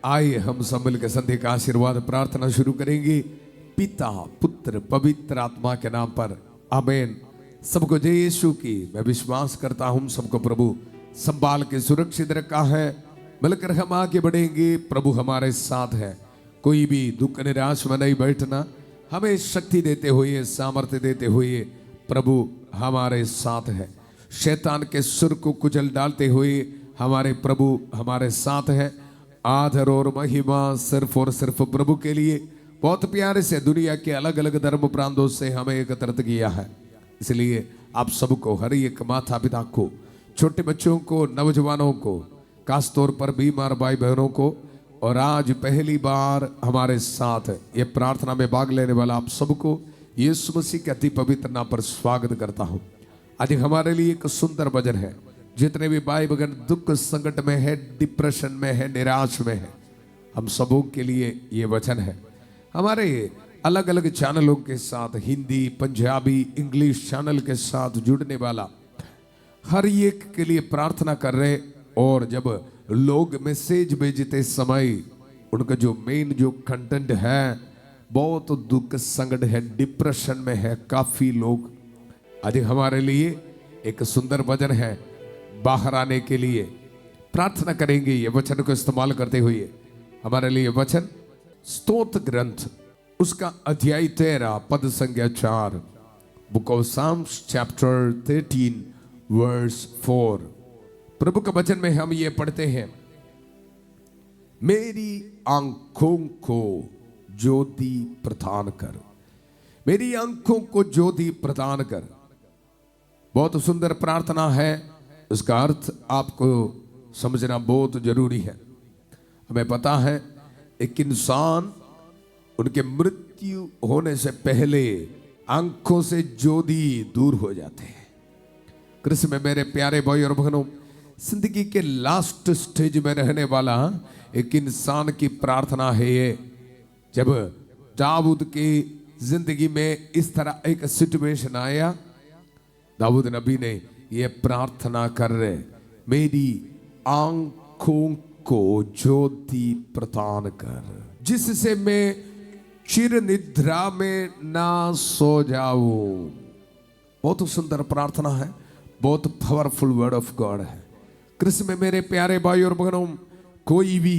आइए हम सब मिलकर संध्या का आशीर्वाद प्रार्थना शुरू करेंगे। पिता पुत्र पवित्र आत्मा के नाम पर आमीन। सबको जय यीशु की। मैं विश्वास करता हूं सबको प्रभु संभाल के सुरक्षित रखा है। मिलकर हम आगे बढ़ेंगे। प्रभु हमारे साथ है। कोई भी दुख निराश में नहीं बैठना। हमें शक्ति देते हुए सामर्थ्य देते हुए प्रभु हमारे साथ है। शैतान के सुर को कुचल डालते हुए हमारे प्रभु हमारे साथ है। आदर और महिमा सिर्फ और सिर्फ प्रभु के लिए। बहुत प्यारे से दुनिया के अलग अलग धर्म प्रांतों से हमें एकत्रित किया है। इसलिए आप सबको, हर एक माता पिता को, छोटे बच्चों को, नौजवानों को, खास तौर पर बीमार भाई बहनों को, और आज पहली बार हमारे साथ ये प्रार्थना में भाग लेने वाला आप सबको यीशु मसीह के अति पवित्र नाम पर स्वागत करता हूँ। आज हमारे लिए एक सुंदर भजन है। जितने भी भाई बहन दुख संकट में है, डिप्रेशन में है, निराश में है, हम सबों के लिए ये वचन है। हमारे अलग अलग चैनलों के साथ, हिंदी, पंजाबी, इंग्लिश चैनल के साथ जुड़ने वाला हर एक के लिए प्रार्थना कर रहे। और जब लोग मैसेज भेजते समय उनका जो मेन जो कंटेंट है, बहुत दुख संकट है, डिप्रेशन में है काफी लोग। आज हमारे लिए एक सुंदर वचन है। बाहर आने के लिए प्रार्थना करेंगे ये वचन को इस्तेमाल करते हुए। हमारे लिए वचन स्तोत्र ग्रंथ उसका अध्याय 13 पद संख्या 4, book of psalms chapter 13 verse 4। प्रभु का वचन में हम ये पढ़ते हैं, मेरी आंखों को ज्योति प्रदान कर, मेरी आंखों को ज्योति प्रदान कर। बहुत सुंदर प्रार्थना है। उसका अर्थ आपको समझना बहुत जरूरी है। हमें पता है एक इंसान उनके मृत्यु होने से पहले आंखों से ज्योति दूर हो जाते हैं। कृष्ण में मेरे प्यारे भाई और बहनों, जिंदगी के लास्ट स्टेज में रहने वाला एक इंसान की प्रार्थना है ये। जब दाऊद की जिंदगी में इस तरह एक सिचुएशन आया, दाऊद नबी ने ये प्रार्थना कर रहे, मेरी आंखों को ज्योति प्रदान कर, जिससे मैं चिर निद्रा में ना सो जाऊं। बहुत सुंदर प्रार्थना है। बहुत पावरफुल वर्ड ऑफ गॉड है। कृष्ण में मेरे प्यारे भाई और बहनों, कोई भी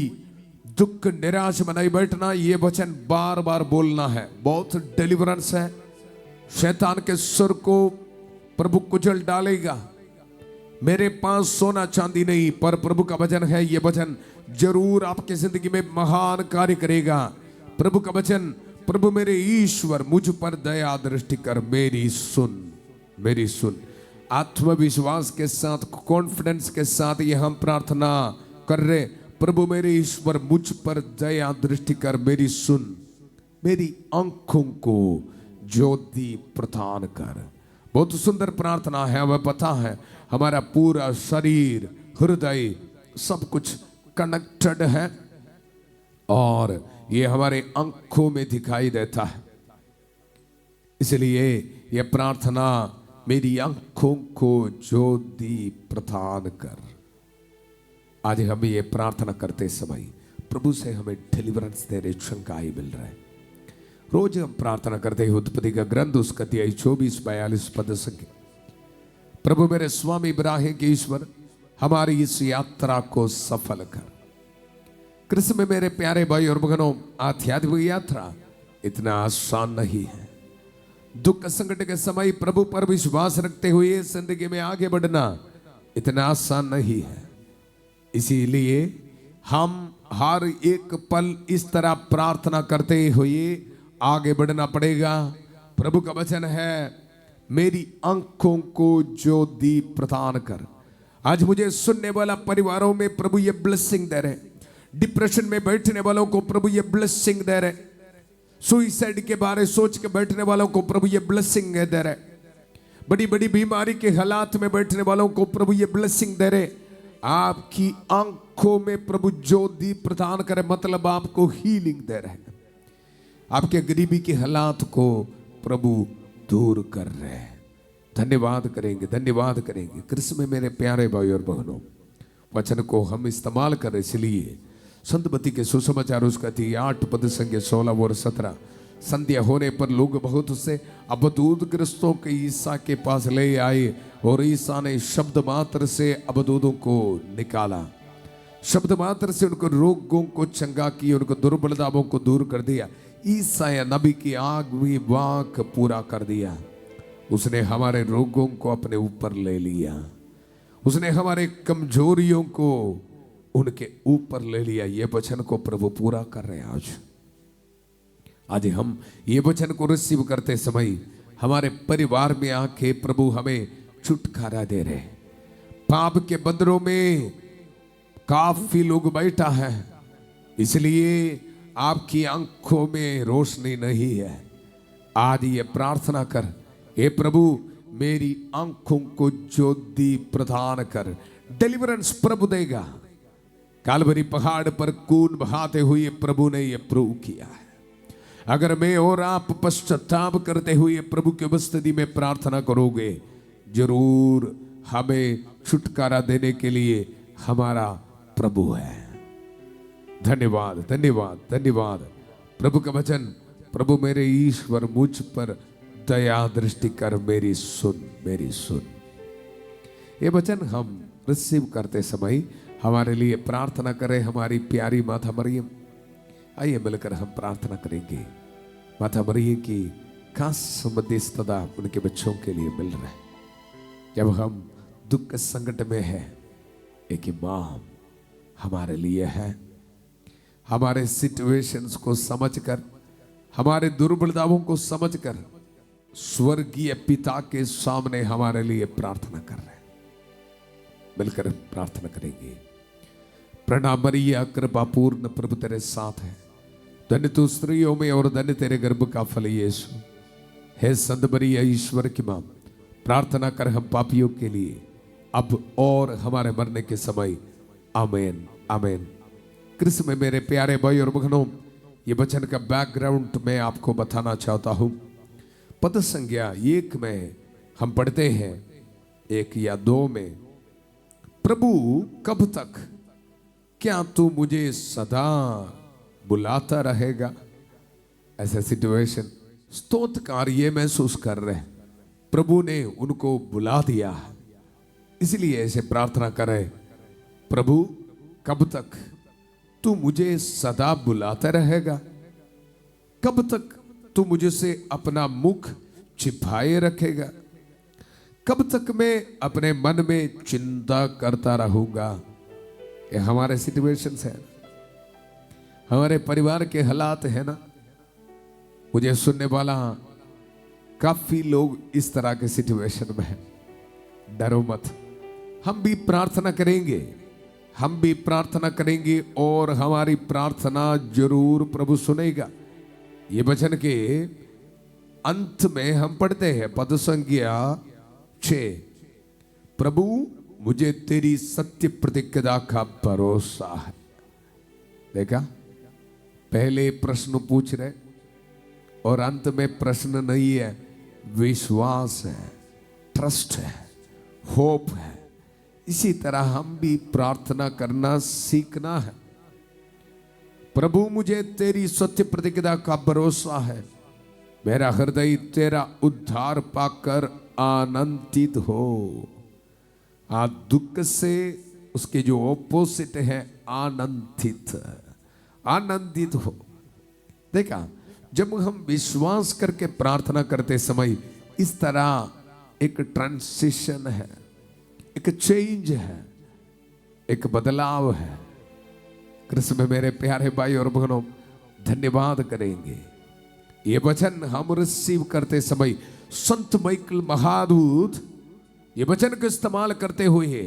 दुख निराश में नहीं बैठना। ये वचन बार बार बोलना है। बहुत डिलीवरेंस है। शैतान के सुर को प्रभु कुचल डालेगा। मेरे पास सोना चांदी नहीं, पर प्रभु का वचन है। ये वचन जरूर आपकी जिंदगी में महान कार्य करेगा। प्रभु का वचन, प्रभु मेरे ईश्वर मुझ पर दया दृष्टि कर, मेरी सुन, मेरी सुन। आत्मविश्वास के साथ, कॉन्फिडेंस के साथ ये हम प्रार्थना कर रहे, प्रभु मेरे ईश्वर मुझ पर दया दृष्टि कर, मेरी सुन, मेरी आंखों को ज्योति प्रदान कर। बहुत सुंदर प्रार्थना है। हमें पता है हमारा पूरा शरीर, हृदय, सब कुछ कनेक्टेड है और ये हमारे आंखों में दिखाई देता है। इसलिए यह प्रार्थना, मेरी आंखों को ज्योति प्रदान कर। आज हमें ये प्रार्थना करते समय प्रभु से हमें डिलीवरेंस देने शंकाई मिल रहा है। रोज हम प्रार्थना करते हैं उत्पत्ति का ग्रंथ उसका अध्याय 24-42 पद संख्या, प्रभु मेरे स्वामी इब्राहिम के ईश्वर, हमारी इस यात्रा को सफल कर। कृष्ण में मेरे प्यारे भाई और बहनों, आध्यात्मिक यात्रा इतना आसान नहीं है। दुख संकट के समय प्रभु पर विश्वास रखते हुए जिंदगी में आगे बढ़ना इतना आसान नहीं है। इसीलिए हम हर एक पल इस तरह प्रार्थना करते हुए आगे बढ़ना पड़ेगा। प्रभु का वचन है, मेरी आंखों को ज्योति प्रदान कर। आज मुझे सुनने वाला परिवारों में प्रभु ये ब्लेसिंग दे रहे। डिप्रेशन में बैठने वालों को प्रभु ये ब्लेसिंग दे रहे। सुइसाइड के बारे सोच के बैठने वालों को प्रभु ये ब्लेसिंग दे रहे। बड़ी बड़ी बीमारी के हालात में बैठने वालों को प्रभु ये ब्लेसिंग दे रहे। आपकी आंखों में प्रभु ज्योति प्रदान करे, मतलब आपको हीलिंग दे रहे हैं। आपके गरीबी के हालात को प्रभु दूर कर रहे हैं। धन्यवाद करेंगे, धन्यवाद करेंगे। कृष्ण में मेरे प्यारे भाई और बहनों, वचन को हम इस्तेमाल करें, इसलिए संतमती के सुसमाचार उसका थी 8 पद संख्या 16 और 17। संध्या होने पर लोग बहुत से अबदूदग्रस्तों के ईसा के पास ले आए और ईसा ने शब्द मात्र से अबदूदों को निकाला, शब्द मात्र से उनको रोगों को चंगा किया, उनको दुर्बलताओं को दूर कर दिया। ईसा या नबी की आखिरी वाक पूरा कर दिया। उसने हमारे रोगों को अपने ऊपर ले लिया, उसने हमारे कमजोरियों को उनके ऊपर ले लिया। ये वचन को प्रभु पूरा कर रहे हैं। आज हम ये वचन को रिसीव करते समय हमारे परिवार में आके प्रभु हमें छुटकारा दे रहे। पाप के बंधनों में काफी लोग बैठा है, इसलिए आपकी आंखों में रोशनी नहीं है। आज ये प्रार्थना कर, हे प्रभु मेरी आंखों को ज्योति प्रदान कर। डिलीवरेंस प्रभु देगा। कालवरी पहाड़ पर खून बहाते हुए प्रभु ने यह प्रूव किया है। अगर मैं और आप पश्चाताप करते हुए प्रभु की उपस्थिति में प्रार्थना करोगे, जरूर हमें छुटकारा देने के लिए हमारा प्रभु है। धन्यवाद धन्यवाद धन्यवाद। प्रभु का वचन, प्रभु मेरे ईश्वर मुझ पर दया दृष्टि कर, मेरी सुन मेरी सुन। ये वचन हम रिसीव करते समय हमारे लिए प्रार्थना करें हमारी प्यारी माता मरियम। आइए मिलकर हम प्रार्थना करेंगे। माता मरियम की खास मध्यस्थता उनके बच्चों के लिए मिल रहा है। जब हम दुख संकट में है, एक इमाम हमारे लिए है। हमारे सिचुएशंस को समझकर, हमारे दुर्बलताओं को समझकर स्वर्गीय पिता के सामने हमारे लिए प्रार्थना कर रहे हैं। मिलकर प्रार्थना करेंगे। प्रणाम मरिया, कृपा पूर्ण, प्रभु तेरे साथ है। धन्य तू स्त्रियों में और धन्य तेरे गर्भ का फल यीशु। हे संत मरिया, ईश्वर की मां, प्रार्थना कर हम पापियों के लिए, अब और हमारे मरने के समय। आमीन आमीन। कृष्ण में मेरे प्यारे भाई और बहनों, ये वचन का बैकग्राउंड मैं आपको बताना चाहता हूं। पद संज्ञा 1 में हम पढ़ते हैं, 1 या 2 में, प्रभु कब तक, क्या तू मुझे सदा बुलाता रहेगा। ऐसा सिचुएशन स्तोत्रकार ये महसूस कर रहे हैं, प्रभु ने उनको बुला दिया, इसलिए ऐसे प्रार्थना करे, प्रभु कब तक तू मुझे सदा बुलाता रहेगा। कब तक तू मुझे से अपना मुख छिपाए रखेगा। कब तक मैं अपने मन में चिंता करता रहूंगा। ये हमारे सिचुएशंस है, हमारे परिवार के हालात है ना। मुझे सुनने वाला काफी लोग इस तरह के सिचुएशन में है। डरो मत, हम भी प्रार्थना करेंगे, हम भी प्रार्थना करेंगे और हमारी प्रार्थना जरूर प्रभु सुनेगा। ये वचन के अंत में हम पढ़ते हैं पद संज्ञा 6, प्रभु मुझे तेरी सत्य प्रतिज्ञा का भरोसा है। देखा, पहले प्रश्न पूछ रहे और अंत में प्रश्न नहीं है, विश्वास है, ट्रस्ट है, होप है। इसी तरह हम भी प्रार्थना करना सीखना है। प्रभु मुझे तेरी सत्य प्रतिज्ञा का भरोसा है, मेरा हृदय तेरा उद्धार पाकर आनंदित हो। आज दुख से उसके जो ऑपोजिट है आनंदित, आनंदित हो। देखा, जब हम विश्वास करके प्रार्थना करते समय इस तरह एक ट्रांसिशन है, एक चेंज है, एक बदलाव है। कृष्ण में मेरे प्यारे भाई और बहनों, धन्यवाद करेंगे। ये वचन हम रिसीव करते समय संत माइकल महादूत ये वचन को इस्तेमाल करते हुए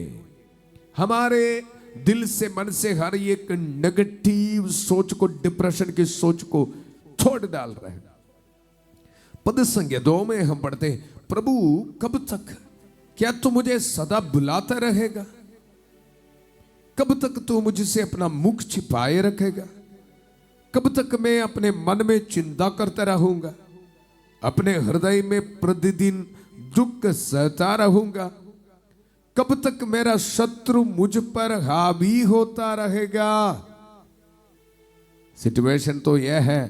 हमारे दिल से, मन से हर एक नेगेटिव सोच को, डिप्रेशन की सोच को छोड़ डाल रहे हैं। पद संज्ञा 2 में हम पढ़ते हैं, प्रभु कब तक, क्या तू मुझे सदा बुलाता रहेगा। कब तक तू मुझसे अपना मुख छिपाए रखेगा। कब तक मैं अपने मन में चिंता करता रहूंगा, अपने हृदय में प्रतिदिन दुख सहता रहूंगा। कब तक मेरा शत्रु मुझ पर हावी होता रहेगा। सिचुएशन तो यह है,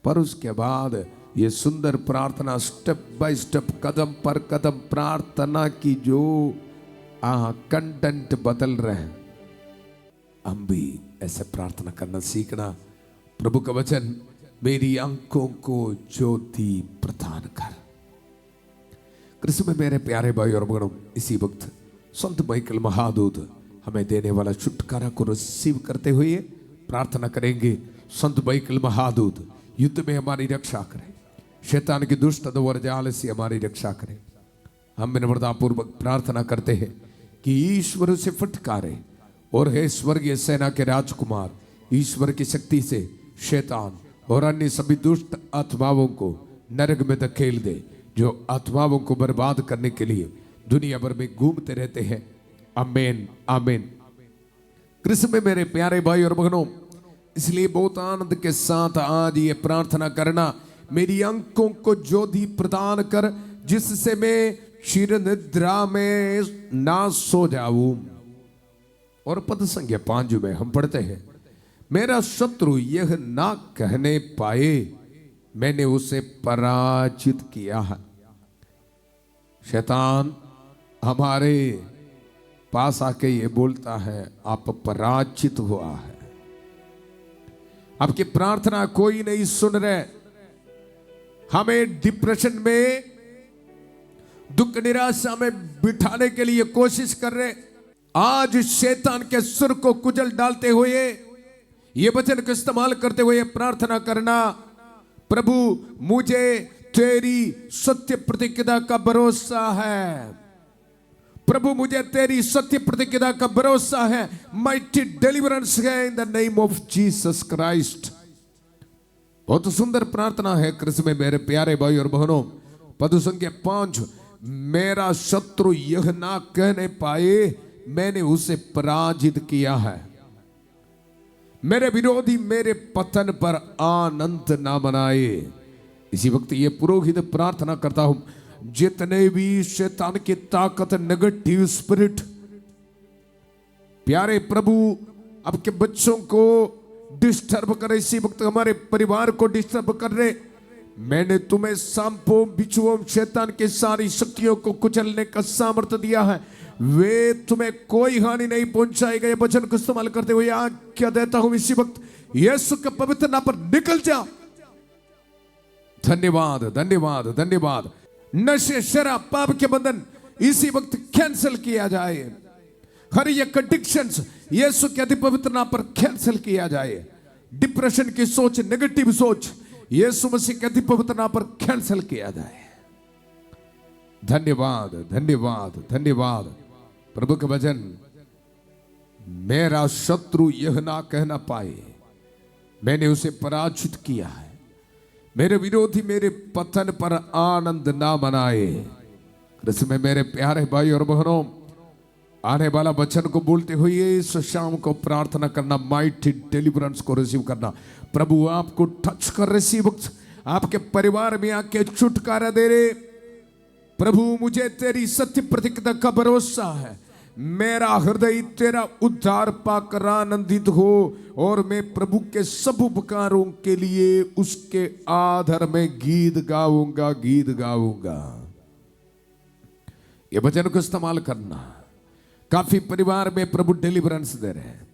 पर उसके बाद ये सुंदर प्रार्थना, स्टेप बाय स्टेप, कदम पर कदम प्रार्थना की जो कंटेंट बदल रहे हैं, हम भी ऐसे प्रार्थना करना सीखना। प्रभु का वचन, मेरी आंखों को ज्योति प्रदान कर। कृष्ण में मेरे प्यारे भाई और बहनों, इसी वक्त संत माइकल महादूत हमें देने वाला छुटकारा को रिसीव करते हुए प्रार्थना करेंगे। संत माइकल महादूत युद्ध में हमारी रक्षा करें, शैतान की दुष्ट अधवर जाल से हमारी रक्षा करें। हम विनम्रतापूर्वक प्रार्थना करते हैं कि ईश्वर से फटकारे और हे स्वर्गीय सेना के राजकुमार, ईश्वर की शक्ति से शैतान और अन्य सभी दुष्ट आत्माओं को नरक में धकेल दे, जो आत्माओं को बर्बाद करने के लिए दुनिया भर में घूमते रहते हैं। आमीन आमीन। कृष्ण में मेरे प्यारे भाई और बहनों, इसलिए बहुत आनंद के साथ आज ये प्रार्थना करना, मेरी आंखों को ज्योति प्रदान कर, जिससे मैं क्षीर निद्रा में ना सो जाऊं। और पद संख्या 5 में हम पढ़ते हैं, मेरा शत्रु यह ना कहने पाए मैंने उसे पराजित किया है। शैतान हमारे पास आके ये बोलता है, आप पराजित हुआ है, आपकी प्रार्थना कोई नहीं सुन रहे, हमें डिप्रेशन में, दुख निराशा में बिठाने के लिए कोशिश कर रहे। आज शैतान के सुर को कुचल डालते हुए, ये वचन को इस्तेमाल करते हुए प्रार्थना करना, प्रभु मुझे तेरी सत्य प्रतिज्ञा का भरोसा है, प्रभु मुझे तेरी सत्य प्रतिज्ञा का भरोसा है। माइटी डिलीवरेंस है in the name of Jesus Christ. बहुत सुंदर प्रार्थना है कृष्ण में मेरे प्यारे भाई और बहनों। पद संख्या 5, मेरा शत्रु यह ना कहने पाए मैंने उसे पराजित किया है, मेरे विरोधी मेरे पतन पर आनंद ना मनाए। इसी वक्त ये पुरोहित प्रार्थना करता हूं, जितने भी शैतान की ताकत, नेगेटिव स्पिरिट, प्यारे प्रभु आपके बच्चों को डिस्टर्ब कर रहे, इसी वक्त हमारे परिवार को डिस्टर्ब कर रहे, मैंने तुम्हें सांपों बिच्छुओं शैतान की सारी शक्तियों को कुचलने का सामर्थ्य दिया है, वे तुम्हें कोई हानि नहीं पहुंचाएगा। ये वचन को इस्तेमाल करते हुए आज्ञा देता हूं, इसी वक्त यीशु के पवित्र नाम पर निकल जा। धन्यवाद धन्यवाद धन्यवाद। नशे, शराब, पाप के बंधन इसी वक्त कैंसिल किया जाए। हर एक एडिक्शंस यीशु के अति पवित्र नाम पर कैंसिल किया जाए। डिप्रेशन की सोच, नेगेटिव सोच यीशु मसीह के अति पवित्र नाम पर कैंसिल किया जाए। धन्यवाद धन्यवाद धन्यवाद। प्रभु के वचन, मेरा शत्रु यह ना कहना पाए मैंने उसे पराजित किया है, मेरे विरोधी मेरे पतन पर आनंद ना मनाए। कृष्ण में मेरे प्यारे भाई और बहनों, आने वाला वचन को बोलते हुए इस शाम को प्रार्थना करना, माइटी डिलीवरेंस को रिसीव करना। प्रभु आपको टच कर रहे, इसी वक्त आपके परिवार में आके छुटकारा दे रहे। प्रभु मुझे तेरी सत्य प्रतिज्ञा का भरोसा है, मेरा हृदय तेरा उद्धार पाकर आनंदित हो, और मैं प्रभु के सब उपकारों के लिए उसके आधार में गीत गाऊंगा, गीत गाऊंगा। ये वचन को इस्तेमाल करना। काफी परिवार में प्रभु डिलीवरेंस दे रहे हैं,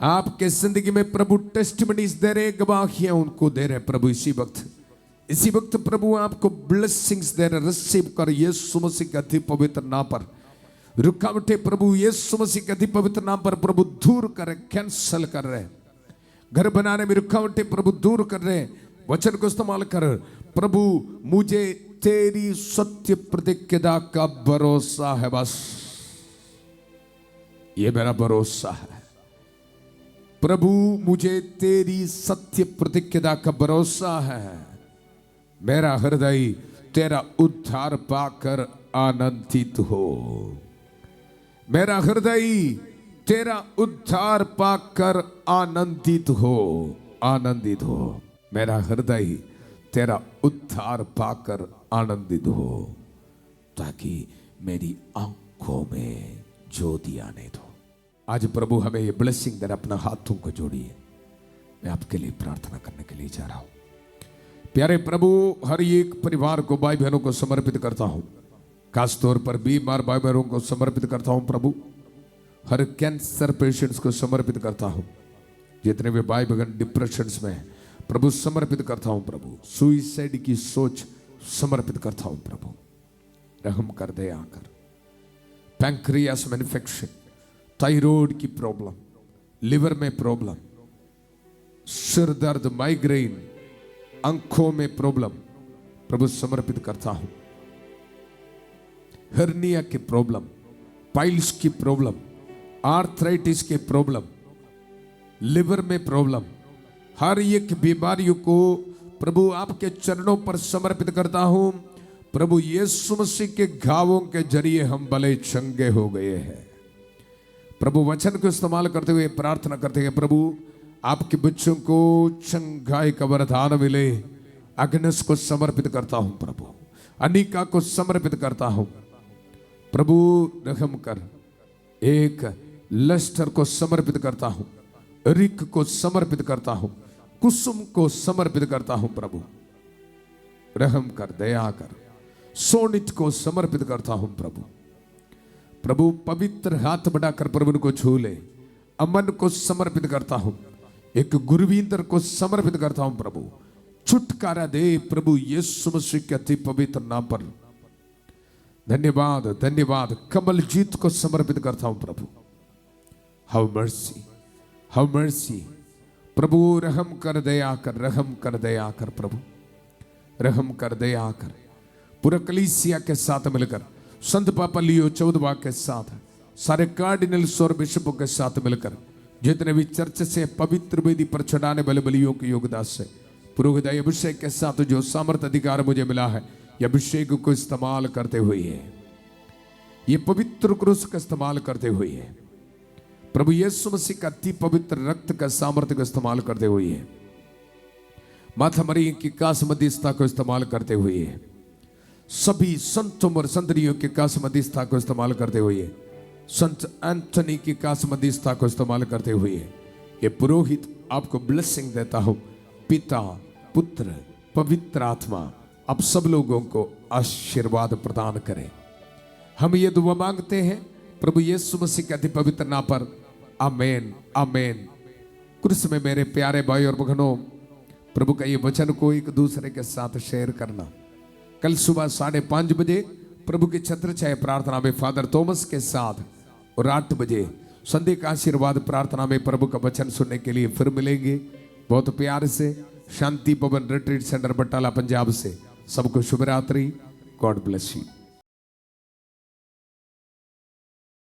आपके जिंदगी में प्रभु टेस्टिमनीज दे रहे, गवाहियां उनको दे रहे। प्रभु इसी वक्त प्रभु आपको ब्लेसिंग्स दे रहे। रिसीव कर यीशु मसीह के अति पवित्र नाम पर। रुकावटें प्रभु यीशु मसीह के अति पवित्र नाम पर प्रभु दूर करे, कैंसल कर रहे। घर बनाने में रुकावटें प्रभु दूर कर रहे। वचन को इस्तेमाल कर, प्रभु मुझे तेरी सत्य प्रतिज्ञा का भरोसा है, बस ये मेरा भरोसा है। प्रभु मुझे तेरी सत्य प्रतिज्ञा का भरोसा है, मेरा हृदय तेरा उद्धार पाकर आनंदित हो, मेरा हृदय तेरा उद्धार पाकर आनंदित हो, आनंदित हो। मेरा हृदय तेरा उद्धार पाकर आनंदित हो, ताकि मेरी आंखों में ज्योति आने दो। आज प्रभु हमें ये ब्लेसिंग दे, अपना हाथों को जोड़िए। मैं आपके लिए प्रार्थना करने के लिए जा रहा हूं। प्यारे प्रभु, हर एक परिवार को, भाई बहनों को समर्पित करता हूं। खासतौर पर बीमार भाई बहनों को समर्पित करता हूं प्रभु। हर कैंसर पेशेंट्स को समर्पित करता हूं। जितने भी भाई बहन डिप्रेशंस में हैं, प्रभु समर्पित करता हूं प्रभु। सुइसाइड की सोच समर्पित करता हूं प्रभु। रहम कर दे आकर। पैंक्रियास में इन्फेक्शन, थायराइड की प्रॉब्लम, लिवर में प्रॉब्लम, सिर दर्द, माइग्रेन, आंखों में प्रॉब्लम, प्रभु समर्पित करता हूं। हर्निया की प्रॉब्लम, पाइल्स की प्रॉब्लम, आर्थराइटिस की प्रॉब्लम, लिवर में प्रॉब्लम, हर एक बीमारियों को प्रभु आपके चरणों पर समर्पित करता हूं। प्रभु यीशु मसीह के घावों के जरिए हम भले चंगे हो गए हैं। प्रभु वचन को इस्तेमाल करते हुए प्रार्थना करते हैं, प्रभु आपके बच्चों को चंगाई का वरदान मिले। अग्नस को समर्पित करता हूं प्रभु। अनिका को समर्पित करता हूं प्रभु। रहम कर। एक लस्टर को समर्पित करता हूं। रिक को समर्पित करता हूं। कुसुम को समर्पित करता हूं प्रभु। रहम कर, दया कर। सोनित को समर्पित करता हूं प्रभु। प्रभु पवित्र हाथ बढ़ाकर प्रभु को छू ले। अमन को समर्पित करता हूं। एक गुरविंदर को समर्पित करता हूं प्रभु। छुटकारा दे प्रभु यीशु मसीह के अति पवित्र नाम पर। धन्यवाद, धन्यवाद। कमलजीत को समर्पित करता हूं प्रभु। हाउ मर्सी, हाउ मर्सी प्रभु। रहम कर, दया कर, रहम कर, दया कर प्रभु। रहम कर, दया कर। पूरा कलीसिया के साथ मिलकर, संत पापा लियो 14वां के साथ, सारे कार्डिनल्स और बिशपों के साथ मिलकर, जितने भी चर्च से पवित्र वेदी पर चढ़ाने वाले बलियों के योगदान से, पुरोहित अभिषेक के साथ जो सामर्थ अधिकार मुझे मिला है, यह अभिषेक को इस्तेमाल करते हुए है, ये पवित्र क्रूस का इस्तेमाल करते हुए है, प्रभु यीशु मसीह का अति पवित्र रक्त का सामर्थ्य को इस्तेमाल करते हुए है, माता मरियम की कास मध्यस्थता को इस्तेमाल करते हुए है, सभी संतों और संतरियों की कास मध्यस्थता को इस्तेमाल करते हुए, संत एंथनी की कास मध्यस्थता को इस्तेमाल करते हुए, ये पुरोहित आपको ब्लेसिंग देता हूं। पिता, पुत्र, पवित्र आत्मा आप सब लोगों को आशीर्वाद प्रदान करें। हम ये दुआ मांगते हैं प्रभु यीशु मसीह के अति पवित्र नाम पर। आमेन, आमेन। क्रूस में मेरे प्यारे भाई और बहनों, प्रभु का ये वचन को एक दूसरे के साथ शेयर करना। कल सुबह 5:30 बजे प्रभु की छत्र छाया प्रार्थना में फादर थॉमस के साथ, और 8 बजे संध्या का आशीर्वाद प्रार्थना में प्रभु का वचन सुनने के लिए फिर मिलेंगे। बहुत प्यार से शांति भवन रिट्रीट सेंटर बटाला पंजाब से सबको शुभ रात्रि। God bless you.